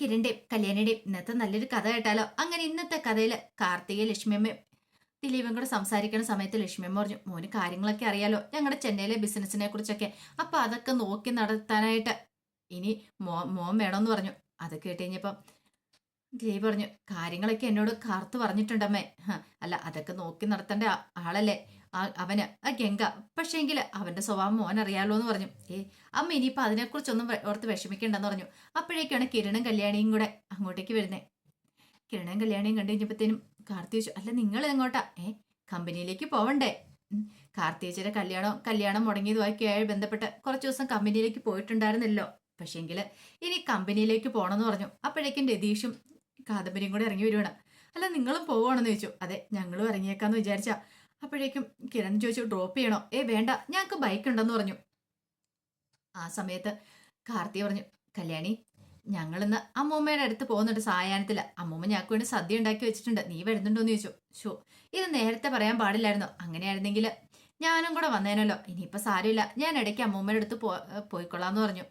കിരണിന്റെയും കല്യാണിയുടെയും ഇന്നത്തെ നല്ലൊരു കഥ കേട്ടാലോ? അങ്ങനെ ഇന്നത്തെ കഥയില് കാർത്തിക ലക്ഷ്മിയമ്മയും ദിലീപും കൂടെ സംസാരിക്കുന്ന സമയത്ത് ലക്ഷ്മിയമ്മ പറഞ്ഞു, മോന് കാര്യങ്ങളൊക്കെ അറിയാലോ ഞങ്ങളുടെ ചെന്നൈയിലെ ബിസിനസിനെ കുറിച്ചൊക്കെ. അപ്പൊ അതൊക്കെ നോക്കി നടത്താനായിട്ട് ഇനി മോൻ വേണമെന്ന് പറഞ്ഞു. അത് കേട്ട് കഴിഞ്ഞപ്പം ദിലീപ് പറഞ്ഞു, കാര്യങ്ങളൊക്കെ എന്നോട് കാർത്തു പറഞ്ഞിട്ടുണ്ടമ്മേ. അല്ല, അതൊക്കെ നോക്കി നടത്തേണ്ട ആളല്ലേ അവന്, ആ ഗംഗ. പക്ഷേങ്കില് അവന്റെ സ്വഭാവം മോൻ അറിയാലോ എന്ന് പറഞ്ഞു. അമ്മ ഇനിയിപ്പൊ അതിനെക്കുറിച്ചൊന്നും ഓർത്ത് വിഷമിക്കണ്ടെന്ന് പറഞ്ഞു. അപ്പോഴേക്കാണ് കിരണും കല്യാണിയും കൂടെ അങ്ങോട്ടേക്ക് വരുന്നത്. കിരണും കല്യാണിയും കണ്ടു കഴിഞ്ഞപ്പോഴത്തേനും കാർത്തി ചോദിച്ചു, അല്ല നിങ്ങൾ എങ്ങോട്ടാ? കമ്പനിയിലേക്ക് പോവണ്ടേ? കാർത്തിയേച്ചിയുടെ കല്യാണം മുടങ്ങിയതുമായിട്ട് ബന്ധപ്പെട്ട് കുറച്ച് ദിവസം കമ്പനിയിലേക്ക് പോയിട്ടുണ്ടായിരുന്നല്ലോ. പക്ഷേങ്കില് ഇനി കമ്പനിയിലേക്ക് പോകണമെന്ന് പറഞ്ഞു. അപ്പോഴേക്കും രതീഷും കാദംബരിയും കൂടെ ഇറങ്ങി വരുവാണ്. അല്ല, നിങ്ങളും പോവുകയാണെന്ന് ചോദിച്ചു. അതെ, ഞങ്ങളും ഇറങ്ങിയേക്കാന്ന് വിചാരിച്ച. അപ്പോഴേക്കും കിരൺ ചോദിച്ചു, ഡ്രോപ്പ് ചെയ്യണോ? വേണ്ട, ഞങ്ങൾക്ക് ബൈക്ക് ഉണ്ടെന്ന് പറഞ്ഞു. ആ സമയത്ത് കാർത്തി പറഞ്ഞു, കല്യാണി, ഞങ്ങളിന്ന് അമ്മൂമ്മയുടെ അടുത്ത് പോകുന്നുണ്ട് സായാഹ്നത്തില്. അമ്മൂമ്മ ഞങ്ങൾക്ക് വേണ്ടി സദ്യ ഉണ്ടാക്കി വെച്ചിട്ടുണ്ട്, നീ വരുന്നുണ്ടോന്ന് ചോദിച്ചു. ഷോ, ഇത് നേരത്തെ പറയാൻ പാടില്ലായിരുന്നോ? അങ്ങനെയായിരുന്നെങ്കിൽ ഞാനും കൂടെ വന്നേനല്ലോ. ഇനിയിപ്പൊ സാരമില്ല, ഞാൻ ഇടയ്ക്ക് അമ്മൂമ്മയുടെ അടുത്ത് പോയിക്കൊള്ളാന്ന് പറഞ്ഞു.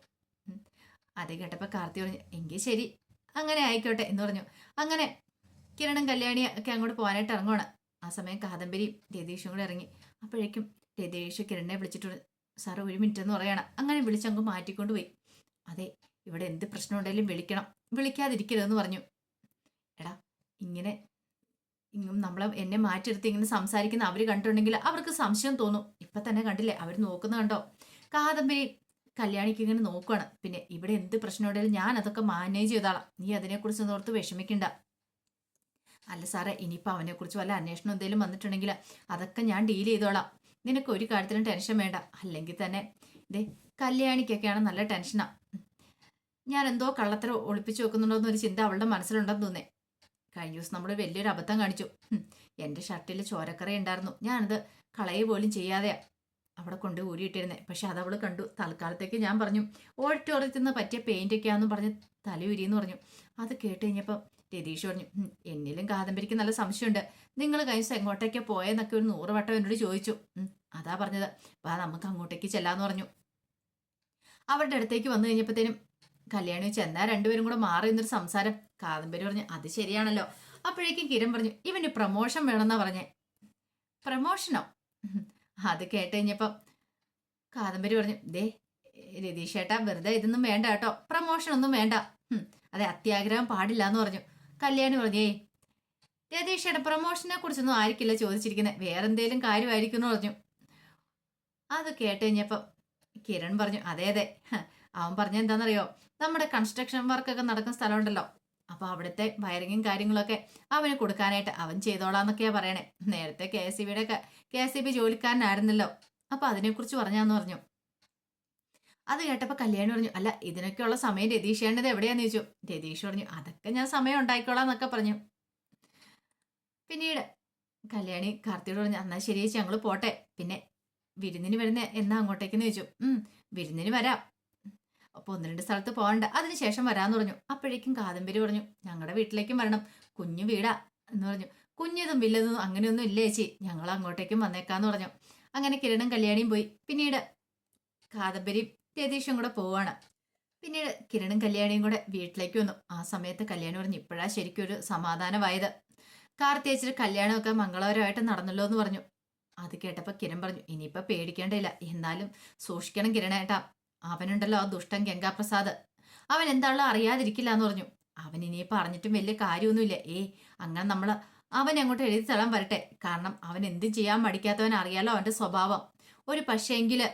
അത് കേട്ടപ്പോ കാർത്തി പറഞ്ഞു, എങ്കിൽ ശരി, അങ്ങനെ ആയിക്കോട്ടെ എന്ന് പറഞ്ഞു. അങ്ങനെ കിരണും കല്യാണി ഒക്കെ അങ്ങോട്ട് പോകാനായിട്ട് ഇറങ്ങുവാണ്. ആ സമയം കാദംബരിയും രതീഷും കൂടെ ഇറങ്ങി. അപ്പോഴേക്കും രതീഷ് കിരണിനെ വിളിച്ചിട്ട്, സാറ് ഒരു മിനിറ്റ് എന്ന് പറയണം. അങ്ങനെ വിളിച്ചങ്ങ് മാറ്റിക്കൊണ്ട് പോയി. അതെ, ഇവിടെ എന്ത് പ്രശ്നം ഉണ്ടെങ്കിലും വിളിക്കണം, വിളിക്കാതിരിക്കരുതെന്ന് പറഞ്ഞു. എടാ, ഇങ്ങനെ നമ്മളെ എന്നെ മാറ്റിയെടുത്ത് ഇങ്ങനെ സംസാരിക്കുന്ന അവര് കണ്ടിട്ടുണ്ടെങ്കിൽ അവർക്ക് സംശയം തോന്നും. ഇപ്പൊ തന്നെ കണ്ടില്ലേ, അവർ നോക്കുന്ന കണ്ടോ? കാദംബരി കല്യാണിക്ക് ഇങ്ങനെ നോക്കുവാണ്. പിന്നെ ഇവിടെ എന്ത് പ്രശ്നം ഉണ്ടെങ്കിലും ഞാൻ അതൊക്കെ മാനേജ് ചെയ്താളാം, നീ അതിനെക്കുറിച്ച് ഓർത്ത് വിഷമിക്കണ്ട. അല്ല സാറേ, ഇനിയിപ്പോൾ അവനെക്കുറിച്ച് വല്ല അന്വേഷണം എന്തെങ്കിലും വന്നിട്ടുണ്ടെങ്കിൽ അതൊക്കെ ഞാൻ ഡീൽ ചെയ്തോളാം, നിനക്ക് ഒരു കാര്യത്തിനും ടെൻഷൻ വേണ്ട. അല്ലെങ്കിൽ തന്നെ ഇതേ കല്യാണിക്കൊക്കെയാണ് നല്ല ടെൻഷനാ. ഞാൻ എന്തോ കള്ളത്തരം ഒളിപ്പിച്ചു വെക്കുന്നുണ്ടോ എന്നൊരു ചിന്ത അവളുടെ മനസ്സിലുണ്ടെന്ന് തോന്നേ. കഴിഞ്ഞ ദിവസം നമ്മൾ വലിയൊരു അബദ്ധം കാണിച്ചു. എൻ്റെ ഷർട്ടിൽ ചോരക്കറ ഉണ്ടായിരുന്നു, ഞാനത് കളയ പോലും ചെയ്യാതെ അവിടെ കൊണ്ട് ഊരിയിട്ടിരുന്നേ. പക്ഷെ അതവള് കണ്ടു. തൽക്കാലത്തേക്ക് ഞാൻ പറഞ്ഞു, ഓഡിറ്റോറിയത്തിൽ നിന്ന് പറ്റിയ പെയിന്റ് ഒക്കെയാന്ന് പറഞ്ഞ് തലയുരിയെന്ന് പറഞ്ഞു. അത് കേട്ട് കഴിഞ്ഞപ്പോൾ രതീഷ് പറഞ്ഞു, എന്നിലും കാദംബരിക്ക് നല്ല സംശയമുണ്ട്, നിങ്ങൾ കഴിഞ്ഞ എങ്ങോട്ടേക്കാ പോയെന്നൊക്കെ ഒരു 100 വട്ടം എന്നോട് ചോദിച്ചു. അതാ പറഞ്ഞത്, വാ നമുക്ക് അങ്ങോട്ടേക്ക് ചെല്ലാന്ന് പറഞ്ഞു. അവരുടെ അടുത്തേക്ക് വന്നു കഴിഞ്ഞപ്പോഴത്തേനും കല്യാണി വെച്ച്, എന്നാ രണ്ടുപേരും കൂടെ മാറി എന്നൊരു സംസാരം. കാദംബരി പറഞ്ഞു, അത് ശരിയാണല്ലോ. അപ്പോഴേക്കും കിരൺ പറഞ്ഞു, ഇവന് പ്രമോഷൻ വേണമെന്നാ പറഞ്ഞേ. പ്രമോഷനോ? അത് കേട്ട് കഴിഞ്ഞപ്പം കാദംബരി പറഞ്ഞു, ദേ രതീഷ് ഏട്ടാ, വെറുതെ ഇതൊന്നും വേണ്ട കേട്ടോ, പ്രമോഷൻ ഒന്നും വേണ്ട. അതെ, അത്യാഗ്രഹം പാടില്ല എന്ന് പറഞ്ഞു. കല്യാണി പറഞ്ഞേ, രതീഷ് ഏട്ടാ, പ്രമോഷനെ കുറിച്ചൊന്നും ആയിരിക്കില്ല ചോദിച്ചിരിക്കുന്നത്, വേറെന്തേലും കാര്യമായിരിക്കും എന്ന് പറഞ്ഞു. അത് കേട്ട് കഴിഞ്ഞപ്പം കിരൺ പറഞ്ഞു, അതെ അതെ, അവൻ പറഞ്ഞ എന്താണെന്നറിയോ, നമ്മുടെ കൺസ്ട്രക്ഷൻ വർക്കൊക്കെ നടക്കുന്ന സ്ഥലമുണ്ടല്ലോ, അപ്പൊ അവിടുത്തെ വയറിങ്ങും കാര്യങ്ങളൊക്കെ അവന് കൊടുക്കാനായിട്ട് അവൻ ചെയ്തോളാന്നൊക്കെയാ പറയണേ. നേരത്തെ KSEB ജോലിക്കാരനായിരുന്നല്ലോ, അപ്പൊ അതിനെക്കുറിച്ച് പറഞ്ഞാന്ന് പറഞ്ഞു. അത് കേട്ടപ്പോ കല്യാണി പറഞ്ഞു, അല്ല ഇതിനൊക്കെയുള്ള സമയം രതീഷ് ചെയ്യേണ്ടത് എവിടെയാന്ന് ചോദിച്ചു. രതീഷ് പറഞ്ഞു, അതൊക്കെ ഞാൻ സമയം ഉണ്ടായിക്കോളാം എന്നൊക്കെ പറഞ്ഞു. പിന്നീട് കല്യാണി കാർത്തിയോട് പറഞ്ഞു, എന്നാ ശരി ചേച്ചി, ഞങ്ങള് പോട്ടെ. പിന്നെ വിരുന്നിന് വരുന്ന എന്നാ അങ്ങോട്ടേക്കെന്ന് ചോദിച്ചു. വിരുന്നിന് വരാം, അപ്പൊ 1-2 സ്ഥലത്ത് പോകണ്ട, അതിനുശേഷം വരാന്ന് പറഞ്ഞു. അപ്പോഴേക്കും കാദംബരി പറഞ്ഞു, ഞങ്ങളുടെ വീട്ടിലേക്കും വരണം, കുഞ്ഞു വീടാ എന്ന് പറഞ്ഞു. കുഞ്ഞതും വലുതും അങ്ങനെയൊന്നും ഇല്ല ചേച്ചി, ഞങ്ങൾ അങ്ങോട്ടേക്കും വന്നേക്കാന്ന് പറഞ്ഞു. അങ്ങനെ കിരണും കല്യാണിയും പോയി. പിന്നീട് കാദംബരിയും രതീഷും കൂടെ പോവാണ്. പിന്നീട് കിരണും കല്യാണിയും കൂടെ വീട്ടിലേക്ക് വന്നു. ആ സമയത്ത് കല്യാണി പറഞ്ഞു, ഇപ്പോഴാ ശരിക്കും ഒരു സമാധാനമായത്, കാർത്തിയേച്ചിയുടെ കല്യാണമൊക്കെ മംഗളകരമായിട്ട് നടന്നല്ലോ എന്ന് പറഞ്ഞു. അത് കേട്ടപ്പോ കിരൺ പറഞ്ഞു, ഇനിയിപ്പൊ പേടിക്കേണ്ടില്ല, എന്നാലും സൂക്ഷിക്കണം കിരണേട്ടാ, അവനുണ്ടല്ലോ ആ ദുഷ്ടൻ ഗംഗാപ്രസാദ്, അവൻ എന്താണല്ലോ അറിയാതിരിക്കില്ല എന്ന് പറഞ്ഞു. അവൻ ഇനിയിപ്പോൾ അറിഞ്ഞിട്ടും വലിയ കാര്യമൊന്നുമില്ല. അങ്ങനെ അവൻ അങ്ങോട്ട് എഴുതി തള്ളാൻ വരട്ടെ, കാരണം അവൻ എന്തും ചെയ്യാൻ മടിക്കാത്തവൻ, അറിയാലോ അവന്റെ സ്വഭാവം. ഒരു പക്ഷേങ്കില്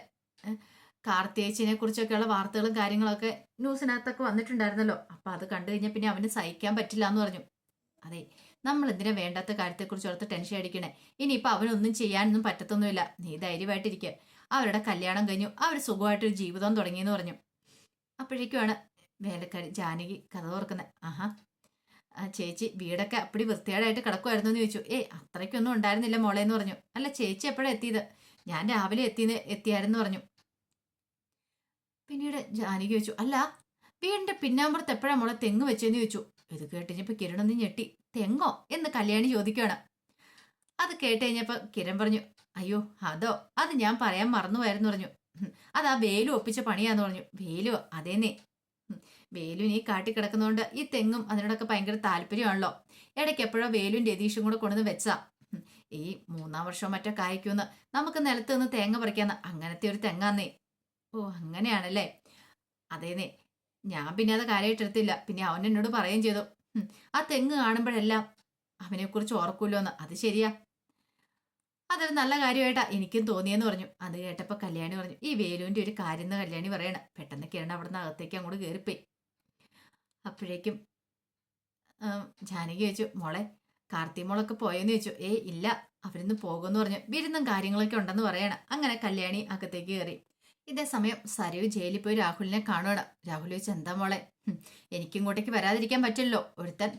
കാർത്തിയേച്ചിനെ കുറിച്ചൊക്കെയുള്ള വാർത്തകളും കാര്യങ്ങളൊക്കെ ന്യൂസിനകത്തൊക്കെ വന്നിട്ടുണ്ടായിരുന്നല്ലോ, അപ്പൊ അത് കണ്ടു കഴിഞ്ഞാൽ പിന്നെ അവന് സഹിക്കാൻ പറ്റില്ല എന്ന് പറഞ്ഞു. അതെ, നമ്മൾ എന്തിനാ വേണ്ടാത്ത കാര്യത്തെക്കുറിച്ച് ഓർത്ത് ടെൻഷൻ അടിക്കണേ? ഇനിയിപ്പോൾ അവനൊന്നും ചെയ്യാനൊന്നും പറ്റത്തൊന്നുമില്ല, നീ ധൈര്യമായിട്ടിരിക്കുക, അവരുടെ കല്യാണം കഴിഞ്ഞു, അവർ സുഖമായിട്ടൊരു ജീവിതം തുടങ്ങിയെന്ന് പറഞ്ഞു. അപ്പോഴേക്കുമാണ് വേലക്കാരി ജാനകി കഥ തുറക്കുന്നത്. ആഹാ, ചേച്ചി വീടൊക്കെ അപ്പടി വൃത്തികേടായിട്ട് കിടക്കുമായിരുന്നു എന്ന് ചോദിച്ചു. അത്രയ്ക്കൊന്നും ഉണ്ടായിരുന്നില്ല മോളെ എന്ന് പറഞ്ഞു. അല്ല, ചേച്ചി എപ്പോഴാണ് എത്തിയത്? ഞാൻ രാവിലെ എത്തിയായിരുന്നു പറഞ്ഞു. പിന്നീട് ജാനകി ചോദിച്ചു, അല്ല വീടിന്റെ പിന്നാമ്പുറത്ത് എപ്പോഴാണ് മോളെ തെങ്ങ് വെച്ചെന്ന് ചോദിച്ചു. ഇത് കേട്ടുകഴിഞ്ഞപ്പോ കിരണൊന്ന് ഞെട്ടി. തെങ്ങോ എന്ന് കല്യാണി ചോദിക്കുകയാണ്. അത് കേട്ട് കഴിഞ്ഞപ്പോ കിരൺ പറഞ്ഞു, അയ്യോ അതോ, അത് ഞാൻ പറയാൻ മറന്നുപോയായിരുന്നു പറഞ്ഞു. അത് ആ വേലു ഒപ്പിച്ച പണിയാന്ന് പറഞ്ഞു. വേലു? അതേന്നേ, വേലു ഈ കാട്ടി കിടക്കുന്നതുകൊണ്ട് ഈ തെങ്ങും അതിനോടൊക്കെ ഭയങ്കര താല്പര്യമാണല്ലോ. ഇടയ്ക്ക് എപ്പോഴോ വേലുവും രതീഷും കൂടെ കൊണ്ടുവന്ന് വെച്ചാ ഈ 3-ാം വർഷം മറ്റോ കായ്ക്കുമെന്ന്, നമുക്ക് നിലത്ത് നിന്ന് തേങ്ങ പറിക്കാന്ന്. അങ്ങനത്തെ ഒരു തെങ്ങാന്നേ. ഓ അങ്ങനെയാണല്ലേ. അതേന്നേ, ഞാൻ പിന്നെ അത് കാര്യമായിട്ടെടുത്തില്ല. പിന്നെ അവൻ എന്നോട് പറയുകയും ചെയ്തു, ആ തെങ്ങ് കാണുമ്പോഴെല്ലാം അവനെക്കുറിച്ച് ഓർക്കൂലോന്ന്. അത് ശരിയാ, അതൊരു നല്ല കാര്യമായിട്ടാ എനിക്കും തോന്നിയെന്ന് പറഞ്ഞു. അത് കേട്ടപ്പോ കല്യാണി പറഞ്ഞു, ഈ വേലുവിന്റെ ഒരു കാര്യം എന്ന് കല്യാണി പറയണ. പെട്ടെന്ന് കിരൺ അവിടെ നിന്ന് അകത്തേക്ക് അങ്ങോട്ട് കയറിപ്പോയി. അപ്പോഴേക്കും ജാനകി ചോദിച്ചു, മോളെ കാർത്തിമോളൊക്കെ പോയെന്ന് ചോദിച്ചു. ഇല്ല, അവരിന്ന് പോകുമെന്ന് പറഞ്ഞു. വിരുന്നും കാര്യങ്ങളൊക്കെ ഉണ്ടെന്ന് പറയണം. അങ്ങനെ കല്യാണി അകത്തേക്ക് കയറി. ഇതേ സമയം സരയു ജയിലിൽ പോയി രാഹുലിനെ കാണുകയാണ്. രാഹുൽ ചോദിച്ചു, എന്താ മോളെ? എനിക്കിങ്ങോട്ടേക്ക് വരാതിരിക്കാൻ പറ്റില്ലല്ലോ. ഒരുത്തൻ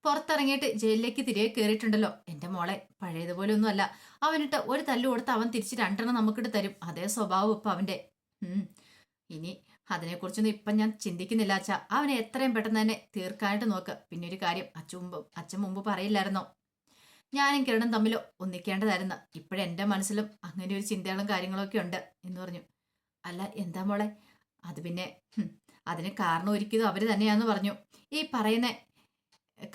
പുറത്തിറങ്ങിയിട്ട് ജയിലിലേക്ക് തിരികെ കയറിയിട്ടുണ്ടല്ലോ. എന്റെ മോളെ പഴയതുപോലെ ഒന്നും അല്ല. അവനിട്ട് ഒരു തല്ലു കൊടുത്ത് അവൻ തിരിച്ച് 2 നമുക്കിട്ട് തരും. അതേ സ്വഭാവം ഇപ്പൊ അവന്റെ. ഇനി അതിനെക്കുറിച്ചൊന്നും ഇപ്പം ഞാൻ ചിന്തിക്കുന്നില്ല അച്ഛാ. അവനെ എത്രയും പെട്ടെന്ന് തന്നെ തീർക്കാനായിട്ട് നോക്ക്. പിന്നെ ഒരു കാര്യം, അച്ഛൻ മുമ്പ് പറയില്ലായിരുന്നോ, ഞാനും കിരണും തമ്മിൽ ഒന്നിക്കേണ്ടതായിരുന്നു. ഇപ്പോഴെന്റെ മനസ്സിലും അങ്ങനെ ഒരു ചിന്തകളും കാര്യങ്ങളൊക്കെ ഉണ്ട് എന്ന് പറഞ്ഞു. അല്ല എന്താ മോളെ? അത് പിന്നെ അതിന് കാരണം ഒരുക്കിയതും അവര് തന്നെയാന്ന് പറഞ്ഞു. ഈ പറയുന്ന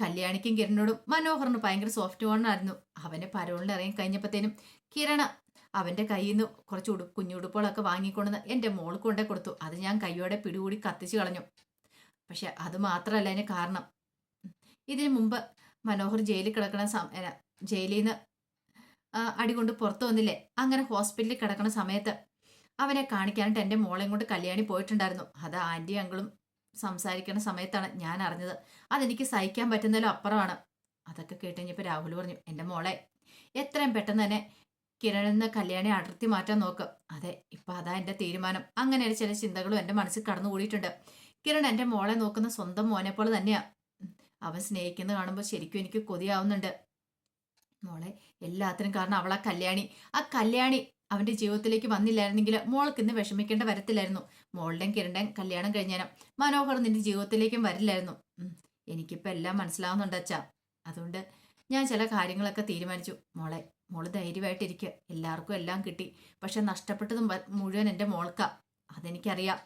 കല്യാണിക്കും കിരണോടും മനോഹറിന് ഭയങ്കര സോഫ്റ്റ് കോണായിരുന്നു. അവന് പരോളിന് ഇറങ്ങി കഴിഞ്ഞപ്പോഴത്തേനും കിരണ അവന്റെ കയ്യിൽ നിന്ന് കുറച്ച് കുഞ്ഞുടുപ്പുകളൊക്കെ വാങ്ങിക്കൊണ്ടുവന്ന് എൻ്റെ മോൾക്ക് കൊണ്ടേ കൊടുത്തു. അത് ഞാൻ കയ്യോടെ പിടികൂടി കത്തിച്ചു കളഞ്ഞു. പക്ഷെ അത് മാത്രമല്ല അതിന് കാരണം. ഇതിനു മുമ്പ് മനോഹർ ജയിലിൽ കിടക്കണ ജയിലിൽ നിന്ന് അടികൊണ്ട് പുറത്തു വന്നില്ലേ, അങ്ങനെ ഹോസ്പിറ്റലിൽ കിടക്കണ സമയത്ത് അവനെ കാണിക്കാനായിട്ട് എൻ്റെ മോളെയും കൊണ്ട് കല്യാണി പോയിട്ടുണ്ടായിരുന്നു. അത് ആൻറ്റി അങ്കിളും സംസാരിക്കുന്ന സമയത്താണ് ഞാൻ അറിഞ്ഞത്. അതെനിക്ക് സഹിക്കാൻ പറ്റുന്നതിലും അപ്പുറമാണ്. അതൊക്കെ കേട്ടുകഴിഞ്ഞപ്പോൾ രാഹുൽ പറഞ്ഞു, എൻ്റെ മോളെ എത്രയും പെട്ടെന്ന് തന്നെ കിരണിന്ന് കല്യാണി അടർത്തി മാറ്റാൻ നോക്ക്. അതെ, ഇപ്പൊ അതാ എൻ്റെ തീരുമാനം. അങ്ങനെ ചില ചിന്തകളും എൻ്റെ മനസ്സിൽ കടന്നുകൂടിയിട്ടുണ്ട്. കിരൺ എൻ്റെ മോളെ നോക്കുന്ന സ്വന്തം മോനെ പോലെ തന്നെയാ. അവൻ സ്നേഹിക്കുന്നത് കാണുമ്പോൾ ശരിക്കും എനിക്ക് കൊതിയാവുന്നുണ്ട് മോളെ. എല്ലാത്തിനും കാരണം അവളാ കല്യാണി. ആ കല്യാണി അവന്റെ ജീവിതത്തിലേക്ക് വന്നില്ലായിരുന്നെങ്കിൽ മോൾക്ക് ഇന്ന് വിഷമിക്കേണ്ട വരത്തില്ലായിരുന്നു. മോളുടെയും കിരണിന്റെയും കല്യാണം കഴിഞ്ഞാലും മനോഹർ നിന്റെ ജീവിതത്തിലേക്കും വരില്ലായിരുന്നു. എനിക്കിപ്പോ എല്ലാം മനസ്സിലാവുന്നുണ്ട് അച്ഛാ. അതുകൊണ്ട് ഞാൻ ചില കാര്യങ്ങളൊക്കെ തീരുമാനിച്ചു. മോള് ധൈര്യമായിട്ടിരിക്കുക. എല്ലാവർക്കും എല്ലാം കിട്ടി, പക്ഷെ നഷ്ടപ്പെട്ടതും മുഴുവൻ എൻ്റെ മോൾക്കാ. അതെനിക്കറിയാം.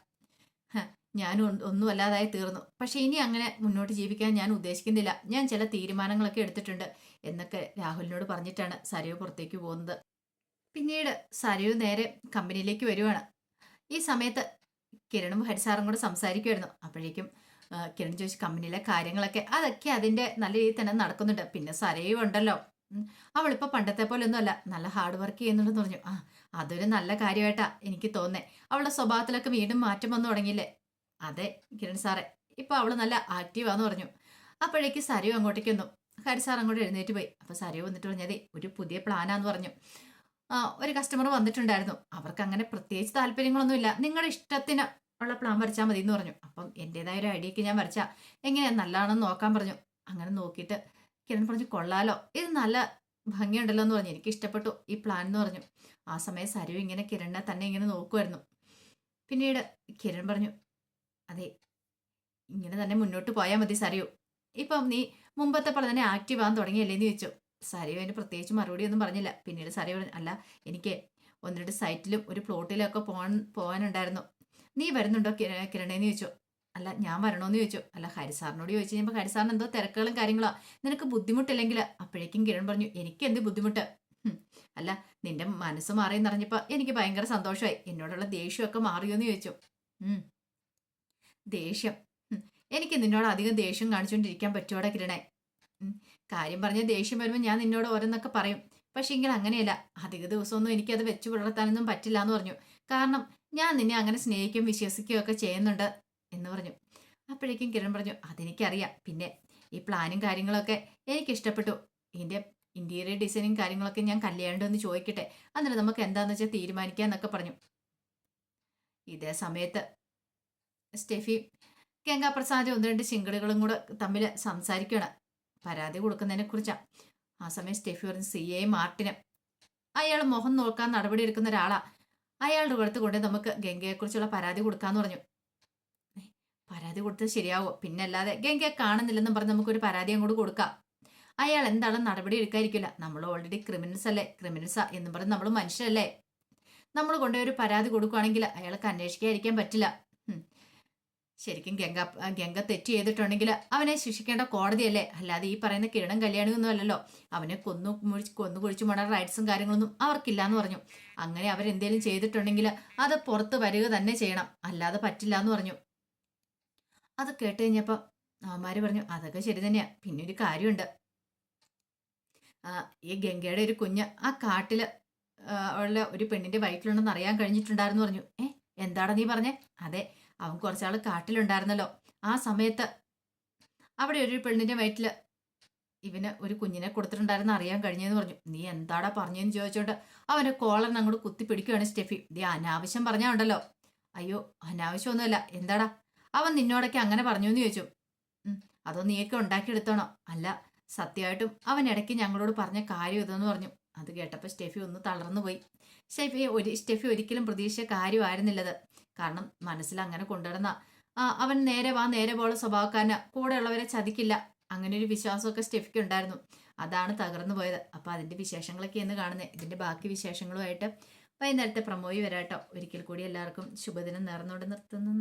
ഞാൻ ഒന്നും അല്ലാതായി തീർന്നു. പക്ഷെ ഇനി അങ്ങനെ മുന്നോട്ട് ജീവിക്കാൻ ഞാൻ ഉദ്ദേശിക്കുന്നില്ല. ഞാൻ ചില തീരുമാനങ്ങളൊക്കെ എടുത്തിട്ടുണ്ട് എന്നൊക്കെ രാഹുലിനോട് പറഞ്ഞിട്ടാണ് സരയു പുറത്തേക്ക് പോകുന്നത്. പിന്നീട് സരയു നേരെ കമ്പനിയിലേക്ക് വരുവാണ്. ഈ സമയത്ത് കിരണും ഹരിസാറും കൂടെ സംസാരിക്കുമായിരുന്നു. അപ്പോഴേക്കും കിരൺ ചോദിച്ചു, കമ്പനിയിലെ കാര്യങ്ങളൊക്കെ അതൊക്കെ അതിൻ്റെ നല്ല രീതിയിൽ തന്നെ നടക്കുന്നുണ്ട്. പിന്നെ സരയു ഉണ്ടല്ലോ, അവളിപ്പോൾ പണ്ടത്തെ പോലെ ഒന്നും അല്ല, നല്ല ഹാർഡ് വർക്ക് ചെയ്യുന്നുണ്ടെന്ന് പറഞ്ഞു. അതൊരു നല്ല കാര്യമായിട്ടാ എനിക്ക് തോന്നേ. അവളുടെ സ്വഭാവത്തിലൊക്കെ വീണ്ടും മാറ്റം വന്നു തുടങ്ങിയില്ലേ? അതെ കിരൺ സാറേ, ഇപ്പൊ അവള് നല്ല ആക്റ്റീവാന്ന് പറഞ്ഞു. അപ്പോഴേക്ക് സരയു അങ്ങോട്ടേക്ക് വന്നു. ഹരിസാർ അങ്ങോട്ട് എഴുന്നേറ്റ് പോയി. അപ്പൊ സരയു വന്നിട്ട് പറഞ്ഞതേ ഒരു പുതിയ പ്ലാനാന്ന് പറഞ്ഞു. ഒരു കസ്റ്റമർ വന്നിട്ടുണ്ടായിരുന്നു. അവർക്ക് അങ്ങനെ പ്രത്യേകിച്ച് താല്പര്യങ്ങളൊന്നുമില്ല. നിങ്ങളുടെ ഇഷ്ടത്തിന് ഉള്ള പ്ലാൻ വരച്ചാൽ മതി എന്ന് പറഞ്ഞു. അപ്പം എൻ്റെതായ ഒരു ഐഡിയക്ക് ഞാൻ വരച്ചാ എങ്ങനെയാ നല്ലതാണെന്ന് നോക്കാൻ പറഞ്ഞു. അങ്ങനെ നോക്കിയിട്ട് കിരൺ പറഞ്ഞു, കൊള്ളാലോ, ഇത് നല്ല ഭംഗിയുണ്ടല്ലോ എന്ന് പറഞ്ഞു. എനിക്ക് ഇഷ്ടപ്പെട്ടു ഈ പ്ലാൻ എന്ന് പറഞ്ഞു. ആ സമയം സരയു ഇങ്ങനെ കിരണിനെ തന്നെ ഇങ്ങനെ നോക്കുമായിരുന്നു. പിന്നീട് കിരൺ പറഞ്ഞു, അതെ ഇങ്ങനെ തന്നെ മുന്നോട്ട് പോയാൽ മതി സരയു. ഇപ്പം നീ മുമ്പത്തെ പോലെ തന്നെ ആക്റ്റീവ് ആകാൻ തുടങ്ങിയല്ലേ എന്ന് ചോദിച്ചു. സരയു അതിന് പ്രത്യേകിച്ച് മറുപടി ഒന്നും പറഞ്ഞില്ല. പിന്നീട് സരയു പറഞ്ഞു, അല്ല എനിക്ക് 1-2 സൈറ്റിലും ഒരു പ്ലോട്ടിലും ഒക്കെ പോകാനുണ്ടായിരുന്നു. നീ വരുന്നുണ്ടോ കിരണേന്ന് ചോദിച്ചു. അല്ല ഞാൻ വരണോന്ന് ചോദിച്ചു. അല്ല ഹരിസാറിനോട് ചോദിച്ചു കഴിഞ്ഞപ്പോൾ ഹരിസാറിന് എന്തോ തിരക്കുകളും കാര്യങ്ങളോ, നിനക്ക് ബുദ്ധിമുട്ടില്ലെങ്കിൽ. അപ്പോഴേക്കും കിരൺ പറഞ്ഞു, എനിക്ക് എന്ത് ബുദ്ധിമുട്ട്? അല്ല നിന്റെ മനസ്സ് മാറിയെന്നറിഞ്ഞപ്പോൾ എനിക്ക് ഭയങ്കര സന്തോഷമായി. എന്നോടുള്ള ദേഷ്യമൊക്കെ മാറിയോന്ന് ചോദിച്ചു. ദേഷ്യം? എനിക്ക് നിന്നോട് അധികം ദേഷ്യം കാണിച്ചുകൊണ്ടിരിക്കാൻ പറ്റുമോടെ കിരണേ? കാര്യം പറഞ്ഞ ദേഷ്യം വരുമ്പോൾ ഞാൻ നിന്നോട് ഓരോന്നൊക്കെ പറയും. പക്ഷെ എങ്കിൽ അങ്ങനെയല്ല, അധിക ദിവസമൊന്നും എനിക്കത് വെച്ച് പുലർത്താനൊന്നും പറ്റില്ല എന്ന് പറഞ്ഞു. കാരണം ഞാൻ നിന്നെ അങ്ങനെ സ്നേഹിക്കുകയും വിശ്വസിക്കുകയും ഒക്കെ ചെയ്യുന്നുണ്ട് എന്ന് പറഞ്ഞു. അപ്പോഴേക്കും കിരൺ പറഞ്ഞു, അതെനിക്കറിയാം. പിന്നെ ഈ പ്ലാനും കാര്യങ്ങളൊക്കെ എനിക്ക് ഇഷ്ടപ്പെട്ടു. ഇതിൻ്റെ ഇന്റീരിയർ ഡിസൈനിങ് കാര്യങ്ങളൊക്കെ ഞാൻ കല്യാണം ചോദിക്കട്ടെ, എന്നിട്ട് നമുക്ക് എന്താണെന്ന് വെച്ചാൽ തീരുമാനിക്കാന്നൊക്കെ പറഞ്ഞു. ഇതേ സമയത്ത് സ്റ്റെഫി ഗംഗാപ്രസാദ് 1-2 ശിങ്കിളുകളും കൂടെ തമ്മിൽ സംസാരിക്കുകയാണ് പരാതി കൊടുക്കുന്നതിനെ കുറിച്ചാണ്. ആ സമയം സ്റ്റെഫി പറഞ്ഞു, CA മാർട്ടിനും അയാൾ മുഖം നോക്കാൻ നടപടി എടുക്കുന്ന ഒരാളാ. അയാളുടെ അടുത്ത് കൊണ്ട് നമുക്ക് ഗംഗയെക്കുറിച്ചുള്ള പരാതി കൊടുക്കാന്ന് പറഞ്ഞു. പരാതി കൊടുത്തത് ശരിയാവോ? പിന്നല്ലാതെ ഗംഗയെ കാണുന്നില്ലെന്നും പറഞ്ഞ് നമുക്കൊരു പരാതി അങ്ങോട്ട് കൊടുക്കാം. അയാൾ എന്താണെന്ന് നടപടി എടുക്കാതിരിക്കില്ല. നമ്മൾ ഓൾറെഡി ക്രിമിനൽസ് അല്ലേ, ക്രിമിനൽസാ എന്നും പറഞ്ഞ് നമ്മൾ മനുഷ്യരല്ലേ. നമ്മൾ കൊണ്ടുപോയി ഒരു പരാതി കൊടുക്കുകയാണെങ്കിൽ അയാൾക്ക് അന്വേഷിക്കാതിരിക്കാൻ പറ്റില്ല. ശരിക്കും ഗംഗ തെറ്റ് ചെയ്തിട്ടുണ്ടെങ്കിൽ അവനെ ശിക്ഷിക്കേണ്ട കോടതിയല്ലേ, അല്ലാതെ ഈ പറയുന്ന കിരണം കല്യാണിയൊന്നും അല്ലല്ലോ. അവനെ കൊന്നു കുഴിച്ചു മട റൈറ്റ്സും കാര്യങ്ങളൊന്നും അവർക്കില്ല എന്ന് പറഞ്ഞു. അങ്ങനെ അവരെന്തേലും ചെയ്തിട്ടുണ്ടെങ്കിൽ അത് പുറത്ത് വരിക തന്നെ ചെയ്യണം, അല്ലാതെ പറ്റില്ല എന്ന് പറഞ്ഞു. അത് കേട്ട് കഴിഞ്ഞപ്പം അവന്മാര് പറഞ്ഞു അതൊക്കെ ശരി തന്നെയാ, പിന്നെ ഒരു കാര്യമുണ്ട്. ഈ ഗംഗയുടെ ഒരു കുഞ്ഞ് ആ കാട്ടില് ഉള്ള ഒരു പെണ്ണിന്റെ വയറ്റിലുണ്ടെന്ന് അറിയാൻ കഴിഞ്ഞിട്ടുണ്ടായിരുന്നു പറഞ്ഞു. എന്താടാ നീ പറഞ്ഞേ? അതെ, അവൻ കുറച്ചാൾ കാട്ടിലുണ്ടായിരുന്നല്ലോ. ആ സമയത്ത് അവിടെ ഒരു പെണ്ണിന്റെ വയറ്റില് ഇവന് ഒരു കുഞ്ഞിനെ കൊടുത്തിട്ടുണ്ടായിരുന്നു അറിയാൻ കഴിഞ്ഞെന്ന് പറഞ്ഞു. നീ എന്താടാ പറഞ്ഞെന്ന് ചോദിച്ചോണ്ട് അവനെ കോളറിന് അങ്ങോട്ട് കുത്തി പിടിക്കുകയാണ് സ്റ്റെഫി. ദേ അനാവശ്യം പറഞ്ഞാ ഉണ്ടല്ലോ. അയ്യോ അനാവശ്യമൊന്നുമല്ല, എന്താടാ അവൻ നിന്നോടൊക്കെ അങ്ങനെ പറഞ്ഞു എന്ന് ചോദിച്ചു. അതോ നീയൊക്കെ ഉണ്ടാക്കിയെടുത്തണോ? അല്ല, സത്യമായിട്ടും അവൻ ഇടയ്ക്ക് ഞങ്ങളോട് പറഞ്ഞ കാര്യം ഇതെന്ന് പറഞ്ഞു. അത് കേട്ടപ്പോൾ സ്റ്റെഫി ഒന്ന് തളർന്നു പോയി. സ്റ്റെഫി ഒരിക്കലും പ്രതീക്ഷിച്ച കാര്യമായിരുന്നില്ലത്. കാരണം മനസ്സിൽ അങ്ങനെ കൊണ്ടുവരുന്ന അവൻ നേരെ വാ നേരെ പോലെ സ്വഭാവക്കാരന്, കൂടെയുള്ളവരെ ചതിക്കില്ല, അങ്ങനെ ഒരു വിശ്വാസമൊക്കെ സ്റ്റെഫിക്ക് ഉണ്ടായിരുന്നു. അതാണ് തകർന്നു പോയത്. അപ്പൊ അതിന്റെ വിശേഷങ്ങളൊക്കെ എന്ന് കാണുന്നത്. ഇതിന്റെ ബാക്കി വിശേഷങ്ങളുമായിട്ട് വൈകുന്നേരത്തെ പ്രമോയി വരാട്ടോ. ഒരിക്കൽ കൂടി എല്ലാവർക്കും ശുഭദിനം നേർന്നുകൊണ്ട് നിർത്തുന്നു.